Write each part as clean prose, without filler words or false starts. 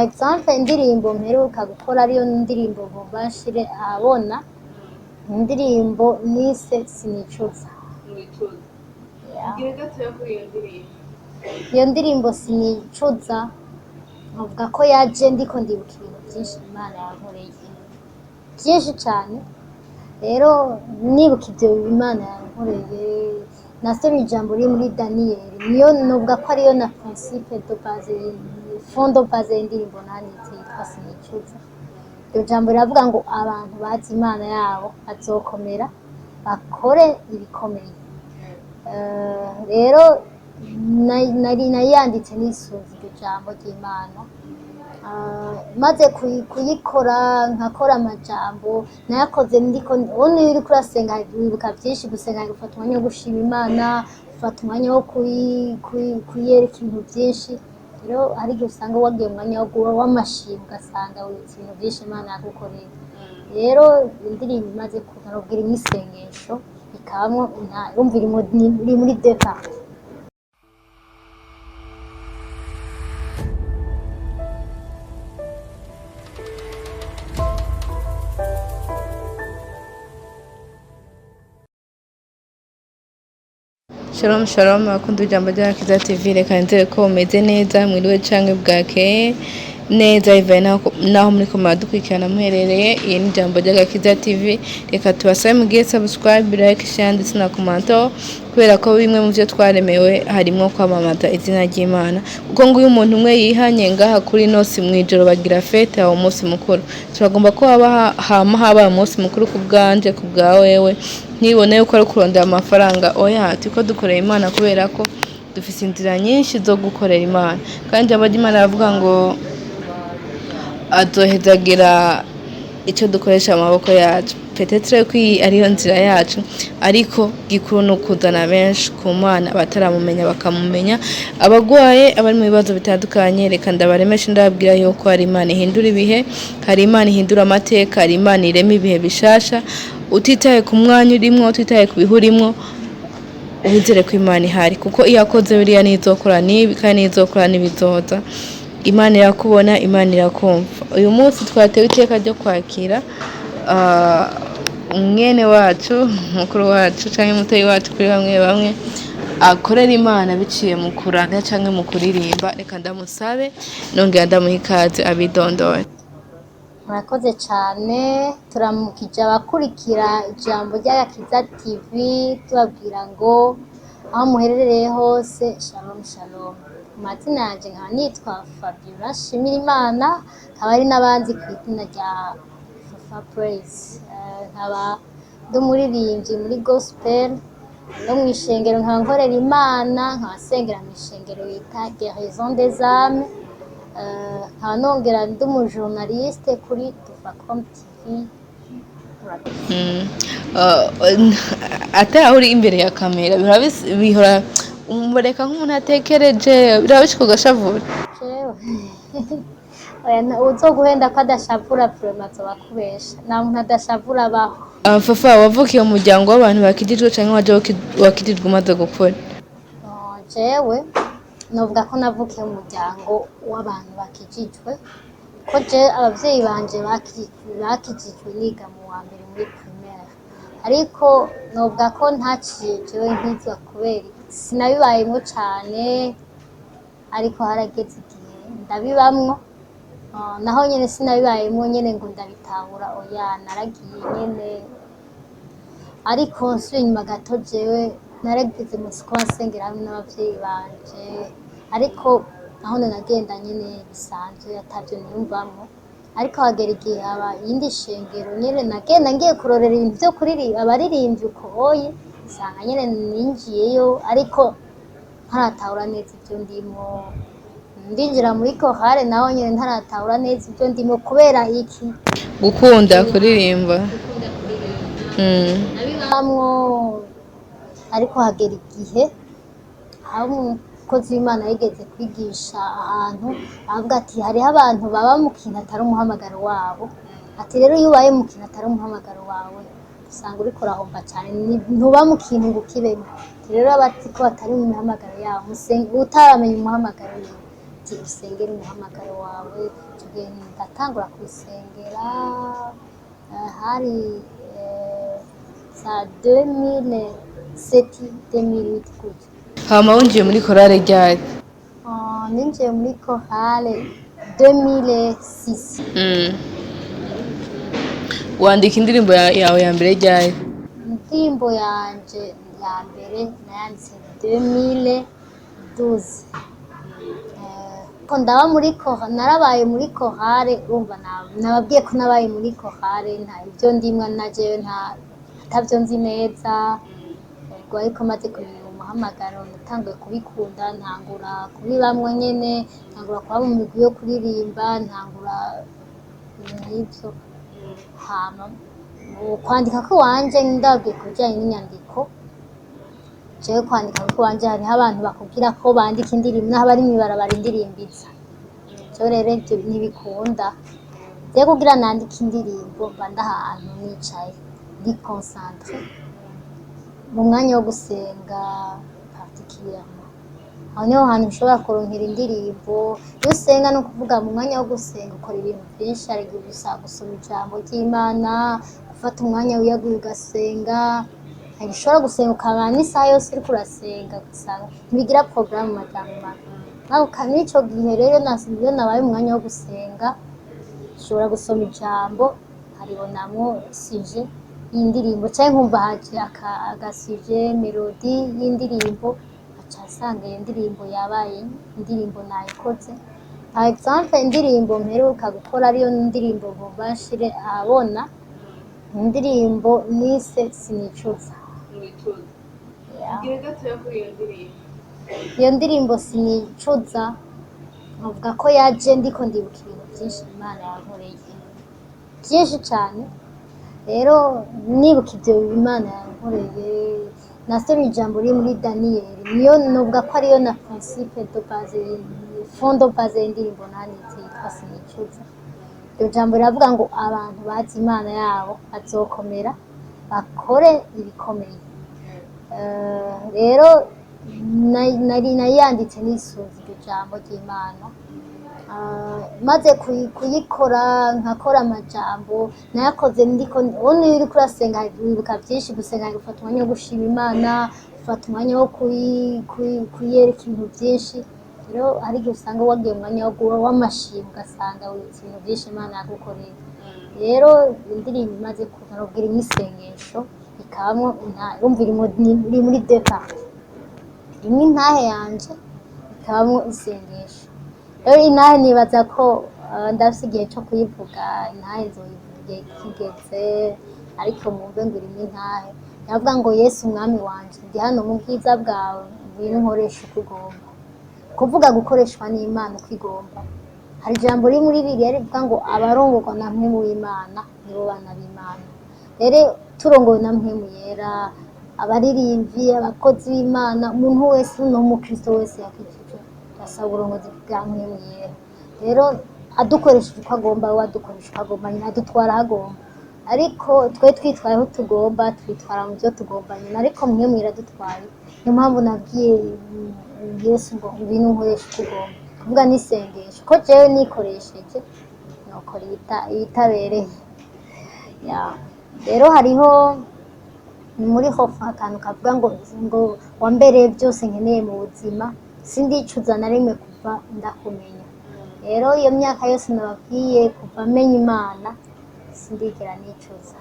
exemple indirimbo mperuka gukora ariyo ndirimbo ngo bashire ahabona, indirimbo nise sinicuza. Iyo ndirimbo sinicuza nkavuga ko yaje ndiko ndibuka ibintu byinshi Imana yankoreye byinshi cyane. Rero nibuka ibyo Imana yankoreye nasomye ijambo riri muri Daniyeli, niyo nuvuga ko ariyo na principe de base, fond de base y'indirimbo nanditse yitwa sinicuza. Iryo jambo riravuga ngo abantu bazi Imana yabo bazokomera bakore ibikomeye. Rero nari nayanditse nisunze iryo jambo ry'Imana, maze kuyikora nkakora amajambo nayakoze ndiko ubundi uri kurasenga wibuka byinshi, gusenga gufata umwanya wo gushima Imana, ufata umwanya wo kuyereka ibintu byinshi. Rero hari igihe usanga wagiye umwanya w'amashimwe ugasanga wibutse ibintu byinshi Imana yagukoreye. Rero indirimbo imaze kugarubwira imisengesho ikabamwo urumva iri muri deta. Shalom shalom akunda ijambo ry'Agakiza TV, reka nzere ko umeze neza mwiriwe canke bwakeye neza ivaye naho muri ko muradukurikirana muherereye. Iyi ni ijambo ry'Agakiza TV, reka tubasabe mugire subscribe, like, share ndetse na commento, kubera ko bimwe mu byo twaremewe harimo kwamamaza izina ry'Imana, kuko ngo uyu umuntu umwe yihanye ngaha kuri nosi mwijoro bagira fete aho umunsi mukuru. Turagomba ko haba umunsi mukuru ku bwanje ku bwa wewe, ntibone yuko ari kurondera amafaranga. Oya, turiko dukorera Imana kubera ko dufise inzira nyinshi zo gukorera Imana, kandi ijambo ry'Imana ravuga ngo azohezagira icyo dukoresha amaboko yacu. Petetre ko ariyo nzira yacu, ariko gikuru no kuzana benshi ku Mana bataramumenya bakamumenya, abagwaye abari mu bibazo bitandukanye. Reka ndabaremesha ndababwira yuko hari Imana ihindura ibihe, hari Imana ihindura amateka, hari Imana irema ibihe bishasha. Utitaye ku mwanya urimwo, utitaye ku bihurimwo, ubizere ko Imana ihari, kuko iyo akoze biriya nizokora nibi kandi nizokora nibizoza. Imana irakubona, Imana irakumva. Uyu munsi twatewe iteka ryo kwakira umwene wacu, mukuru wacu canke mutoyi wacu kuri bamwe akorera Imana biciye mu kuranga canke mu kuririmba. Reka ndamusabe nongera ndamuha ikaze abidondore. Murakoze cyane, turamukije abakurikira ijambo ry'Agakiza TV tubabwira ngo aho muherereye hose shalom shalom. Amazina yanjye nkaba nitwa Fabiola Nshimirimana, nkaba ari n'abandi ku izina rya Fafa Praise. Nkaba ndi umuririmbyi muri gospel no mu ishengero, nkaba nkorera Imana, nkaba nsengera mu ishengero yita Guérison des âmes. Nkaba nongera ndi umujournaliste kuri Tufacom TV. Ate aho uri imbere ya kamera bihora umureka nk'umuntu atekereje, birabishika ugashavura. Oya, uzoguhenda ko adashavura vraiment azobakubesha, nta muntu adashavura abaho. Fafa, wavukiye mu muryango w'abantu bakijijwe canke waje wakijijwe umaze gukora? Jewe novuga ko navukiye mu muryango w'abantu bakijijwe, ko je abavyeyi banje bakijijwe niga mu wa mbere muri primaire, ariko novuga ko ntaciye jewe nkizwa kubera sinabibayemwo cane, ariko harageze igihe ndabibamwo. Naho nyene sinabibayemwo nyene ngo ndabitahura, oya naragiye nyene, ariko nsubiye inyuma gato jewe narageze mu siko nsengera hamwe n'abavyeyi banje, ariko aho nagenda nyene bisanzwe atavyo niyumvamwo. Ariko hagera igihe haba iyindi shengero nyene nagenda ngiye kurorera ibintu vyo kuririmba abaririmbyi uko oye, nsanga nyene ninjiyeyo, ariko ntaratahura neza ivyo ndimo. Ndinjira muri chorale naho nyene ntaratahura neza ivyo ndimo kubera iki gukunda kuririmba. Nabibamwo, ariko hagera igihe aho umukozi w'Imana yigeze kwigisha ahantu avuga ati hariho abantu baba mu kintu atari umuhamagaro wabo, ati rero iyo ubaye mu kintu atari umuhamagaro wawe usanga uriko urahomba cyane, ntuba mu kintu ngo ukibemo. Rero abati ko atari mu mihamagaro yabo, utaramenya umuhamagaro wiwe, usengera umuhamagaro wawe gihe ndatangura kwisengera hari za 2007 2008 gutyo. hama winjiye muri korale ryari? Ninjiye muri chorale 2006. Wandika indirimbo yawe ya mbere ryari? Indirimbo yanje ya mbere nayanditse 2012. Ko ndaba muri narabaye muri chorale, urumva nababwiye ko nabaye muri chorale, nta ibyo ndimwa najeyo atavyo nzi neza, ubwo ariko maze kumenya umuhamagaro natanguye kubikunda, ntangura kubibamwo nyene, ntangura kuba mu migwi yo kuririmba, ntangura ibyo hama kwandika ko wanje ndabwiye ku bijyanye n'inyandiko. Jewe kwandika ko wanje hariho abantu bakubwira ko bandika indirimbo n'aho bari mw'ibarabara indirimbiza, jewe rero ivyo ntibikunda. Jewe kugira nandika indirimbo mba ndahantu nicaye ndi concentré mu mwanya wo gusenga particulièrement, aho niho hantu ushobora kuronkera indirimbo. Iyo usenga no kuvuga mu mwanya wo gusenga ukora ibintu byinshi, hari igihe usaba gusoma ijambo ry'Imana, gufata umwanya wiyaguye ugasenga, hari ushobora gusenga ukabana n'isaha yose uriko urasenga, ugasanga ntibigira porogaramu mu majambo make. Naho n'ico gihe rero iyo nabaye umwanya wo gusenga ushobora gusoma ijambo haribonamwo suje y'indirimbo, canke nkumva haje agasuje melodi y'indirimbo, asanga iyo ndirimbo yabaye indirimbo nayikoze. Par exemple indirimbo mperuka gukora ariyo ndirimbo ngomba nshire ahabona, indirimbo nise Sinicuza. Iyo ndirimbo Sinicuza nkavuga ko yaje ndiko ndibuka ibintu byinshi Imana yankoreye, byinshi cane. Rero nibuka ivyo Imana yankoreye, nasomye ijambo riri muri Daniyeli, niyo novuga ko ariyo na principe de base, fond de base y'indirimbo nanditse yitwa Sinicuza. Iryo jambo riravuga ngo abantu bazi Imana yabo bazokomera bakore ibikomeye. Rero nayanditse nisunze iryo jambo ry'Imana, maze kuyikora nkakora amajambo nayakoze ndiko ubona iyo uriko urasenga wibuka byinshi, gusenga gufata umwanya wo gushima Imana, ufata umwanya wo kuyereka ibintu byinshi. Rero hari igihe usanga wagiye umwanya w'amashimwe ugasanga wibutse ibintu byinshi Imana yagukoreye. Rero indirimbo imaze kugira isengesho ikabamwo urumva iri muri départ, rimwe intahe yanje ikabamwo isengesho. Rero intahe nibaza ko ndafise igihe co kuyivuga, intahe nzoyivuga igihe kigeze, ariko mwumve ngo irimo intahe yavuga ngo Yesu umwami wanje, ndi hano mu bwiza bwawe, ngwino unkoreshe uko ugomba. Kuvuga gukoreshwa n'Imana uko igomba. Hari ijambo riri muri Bibiliya rivuga ngo abarongorwa na mpwemu w'Imana nibo bana b'Imana. Rero turongowe na mpwemu yera, abaririmvyi, abakozi b'Imana, umuntu wese n'umukristo wese yakijijwe asaba uburongozi bwa mpwemu yera. Rero adukoresheje uko agomba, we adukoresha uko agomba, nyina adutwara aho agomba. Ariko twe twitwaye aho tugomba, twitwara mu byo tugomba nyina, ariko mpwemu yera adutwaye. Niyo mpamvu nabwiye Yesu ngo ngwino unkoreshe uko ugomba. Kuvuga n'isengesho ko jewe nikoresheje nokora ibitabereye. Rero hariho muri Hofa akantu kavuga ngo wambereye byose nkeneye mu buzima, sindicuza na rimwe kuva ndakumenya. Rero iyo myaka yose nababwiye kuva menya Imana sindigera nicuza,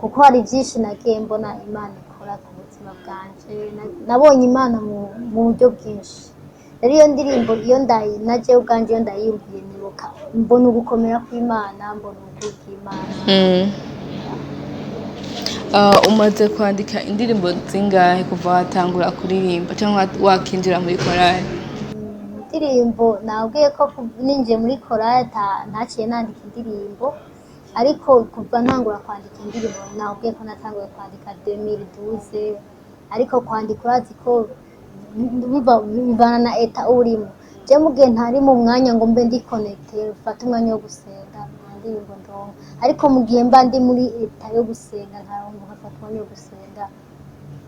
kuko hari byinshi nagiye mbona Imana ikora ku buzima bwanje. Nabonye Imana mu buryo bwinshi. Rero iyo ndirimbo iyo naje ubwanje iyo ndayiyumviye nibuka, mbona ugukomera kw'Imana, mbona ubukuru bw'Imana. Umaze kwandika indirimbo zingahe kuva watangura kuririmba cyangwa wakinjira muri korali? Indirimbo nabwiye ko ninjiye muri korali ntaciye nandika indirimbo, ariko kuva ntangura kwandika indirimbo nabwiye ko natanguye kwandika 2012. Ariko kwandika urazi ko bivana na eta urimo. Je mu gihe ntari mu mwanya ngo mbe ndi connecté ufata umwanya wo gusenga indirimbo ndongo, ariko mu gihe mba ndi muri eta yo gusenga nkafata umwanya wo gusenga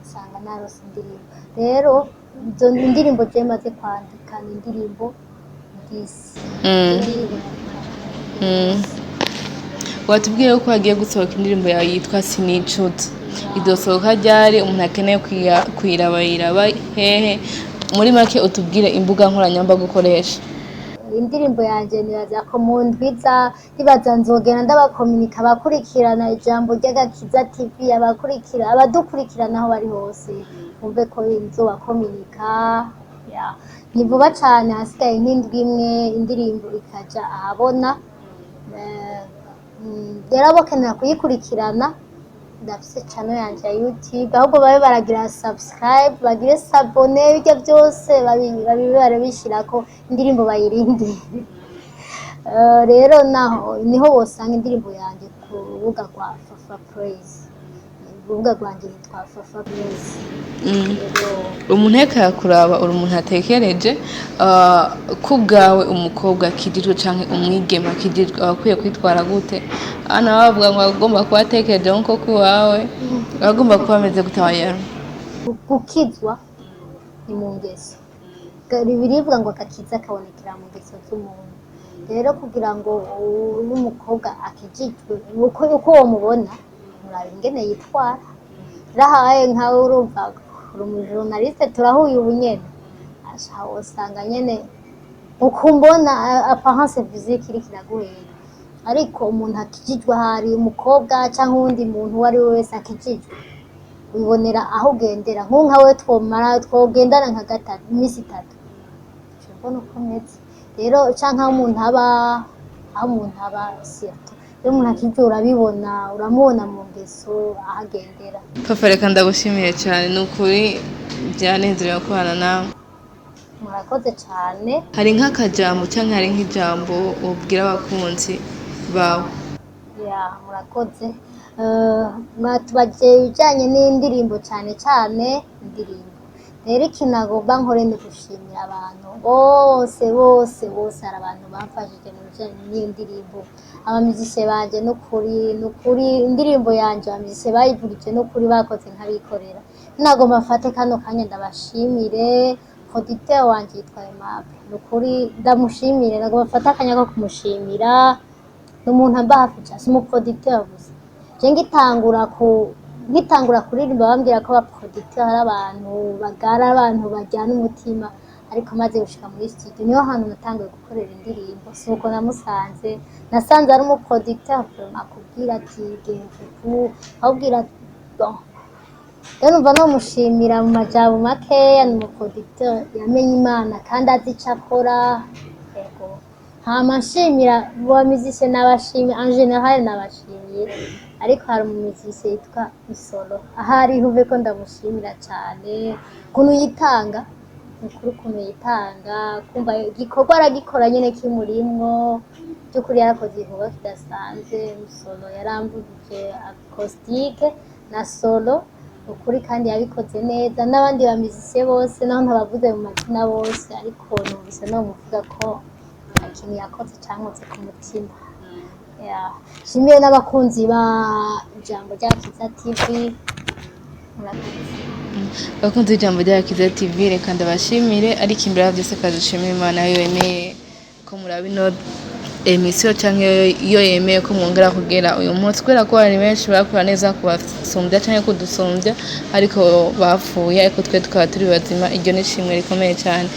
usanga narose indirimbo. Rero izo indirimbo je maze kwandika ni indirimbo 10. watubwiye ko hagiye gusohoka indirimbo yawe yitwa Sinicuza, idosohoka ryari, umuntu akeneye kuyiraba yiraba hehe? Muri make utubwire imbuga nkoranyambaga ukoresha. Indirimbo yanjye nibaza ko mu ndwiza nibaza nzogera ndabakominika abakurikirana ijambo ry'Agakiza TV, abadukurikirana aho bari hose bumve ko nzobakominika. Ni vuba cyane, hasigaye nk'indwi imwe indirimbo ikaja ahabona. Rero abokenera kuyikurikirana ndafise channel yanje ya YouTube, ahubwo babe baragira subscribe, bagire sabone, ibyo byose barabishirako indirimbo bayirinde. Rero naho niho wosanga indirimbo yanjye ku rubuga rwa Fafa Praise, urubuga rwanjye rwitwa Fafa Praise. Umuntu yakuraba uri umuntu atekereje, ku bwawe umukobwa akijijwe canke umwigeme akijijwe akwiye kwitwara gute? Hano bavuga ngo agomba kuba atekereje nko kuwawe, agomba kuba ameze gutawaya. Gukizwa ni mu ngeso, biribwa ngo agakiza kabonekera mu ngeso z'umuntu. Rero kugira ngo umukobwa akijijwe uko uwo mubona murabe ingene yitwara. Rahaye nkawe urumva uri umujournaliste turahuye ubunyene, asha usanga nyene ukumbona apparence physique iri kiraguhera, ariko umuntu akijijwe hari umukobwa cyangwa uwundi muntu wari wese akijijwe ubonera aho ugendera. Nkawe twogendana nka gatatu iminsi 3 ubona uko meze. Rero canka umuntu aba sirto, rero umuntu akijijwe urabibona, uramubona mu ngeso ahagendera. Papa reka ndagushimiye cyane, nukuri byanezerewe kubana nawe. Murakoze cyane. Hari nk'akajambo cyangwa hari nk'ijambo ubwira abakunzi bawe? Murakoze. Mwatubaje ibijyanye n'indirimbo cyane indirimbo. Rero ikintu nagomba nkore ni gushimira abantu bose hari abantu bamfashije mu bijyanye n'indirimbo. Abamizishe banje n'ukuri indirimbo yanje abamizishe bayivugije n'ukuri bakoze nk'abikorera. Nagomba mfate kano kanya ndabashimire. Producteur wanje yitwa Aimable, n'ukuri ndamushimire, nagomba mfate akanya ko kumushimira. N'umuntu amba hafi cyane, si umuproducteur gusa. Je ngitangura kuririmba bambwira ko abaproducteur hari abantu bagara, abantu bajyana umutima, ariko maze gushika muri studio niho hantu natangiye gukorera indirimbo. Si uko namusanze, nasanze ari umuproducteur akubwira ati genze ku ahubwira bon. Rero numva no mushimira mu majambo makeya, ni umuproducteur yamenye Imana kandi azi icyo akora. Yego nshimira abamizishe n'abashimye en general n'abashimiye, ariko hari umumizishe yitwa Isolo ahari huve ko ndamushimira cyane kuntu yitanga, ukuri kuntu yitanga, kumva igikorwa aragikora nyene kimurimwo by'ukuri yarakoze igikorwa kidasanzwe. Isolo yarambujije acoustique na solo ukuri kandi yabikoze neza, n'abandi bamizishe bose naho ntabavuze mu mazina bose, ariko numvise no muvuga ko ikintu yakoze cyankotse ku mutima. Shimiye n'abakunzi ba ijambo ry'Agakiza TV. Bakunze ijambo ry'Agakiza TV, reka ndabashimire, ariko imbere ya byose kadushimira Imana yo yemeye ko murabino emission cyangwa iyo yemeye ko mwongera kugera uyu munsi, kubera ko hari benshi bakora neza kubasumbya cyangwa kudusumbya ariko bapfuye, ariko twe tukaba turi bazima. Iryo ni ishimwe rikomeye cyane.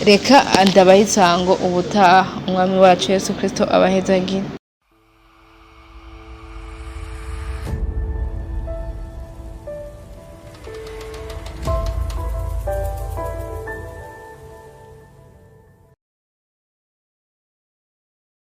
Reka ndabaha isango ubutaha. Umwami wacu Yesu Kristo abahezagire.